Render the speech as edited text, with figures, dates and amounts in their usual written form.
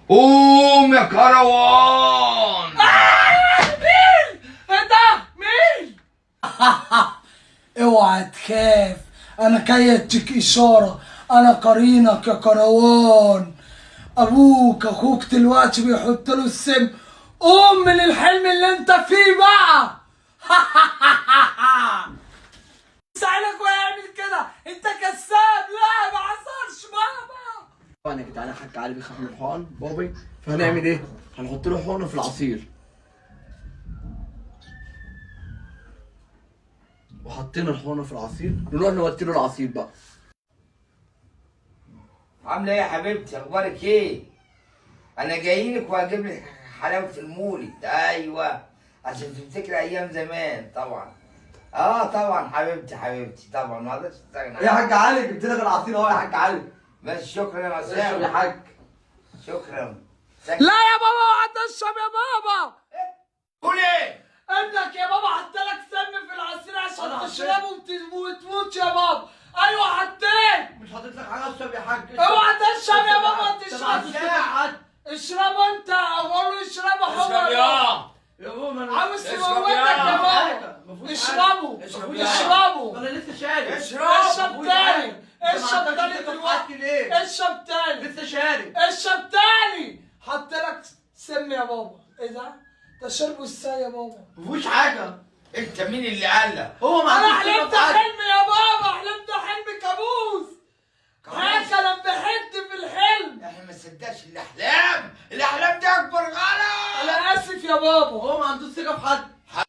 قوم يا كروان. مين؟ ايه ده؟ مين؟ اوعى تخاف، انا جاي اديك اشاره. انا قرينك يا كروان. ابوك اخوك دلوقتي بيحط له السم. قوم من الحلم اللي انت فيه بقى. سألك ويعمل كده، انت كذاب. لا ما حصلش بابا. طبعا يا جدعان الحاج علي بيخاف من الحقن بابي، فهنعمل ايه؟ هنحط له حقنه في العصير. وحطينا الحقنه في العصير، نروح نودي له العصير بقى. عامله ايه يا حبيبتي؟ اخبارك ايه؟ انا جاي لك وهجيب لك حلاوه المولد. ايوه عشان تفتكر ايام زمان. طبعا طبعا حبيبتي طبعا ما اقدرش استغنى. يا حاج علي جبت لك العصير اهو يا حاج علي. بس شكرا يا اشرب مسام. يا حاج. شكرا. لا يا بابا اوعى تشرب يا بابا. قول ايه؟ ابنك يا بابا حطلك سم في العصير أنا عشان حطيت. تشربه وتموت يا بابا. ايوه حطيت. مش حاطط لك حاجه، اشرب يا حاج. اوعى تشرب يا بابا، ما تشرب. تشربش. اشربه انت، اقول له اشربه هو. اشرب يا بابا انا عاوز اشرب يموتك يا يا بابا. حاجة. مفيهوش اشربه حاجة. اشرب يا اشربه. انا لسه شارب. اشرب تاني. انت ما اشرب عندكش تاني ثقة في دلوقتي. حاجتي ليه؟ اشرب تاني. لسه شارب. اشرب تاني. حط لك سم يا بابا. ايه ده؟ ده شربوا ازاي يا بابا؟ مفيهوش حاجه. انت مين اللي قال لك؟ هو ما انا عندوش ثقة حلمت في حاجتي. حلم يا بابا، حلمت حلم كابوس. حاجه لبحت في الحلم. احنا ما صدقش الاحلام دي اكبر غلط. انا اسف يا بابا. هو ما عندوش ثقة في حد.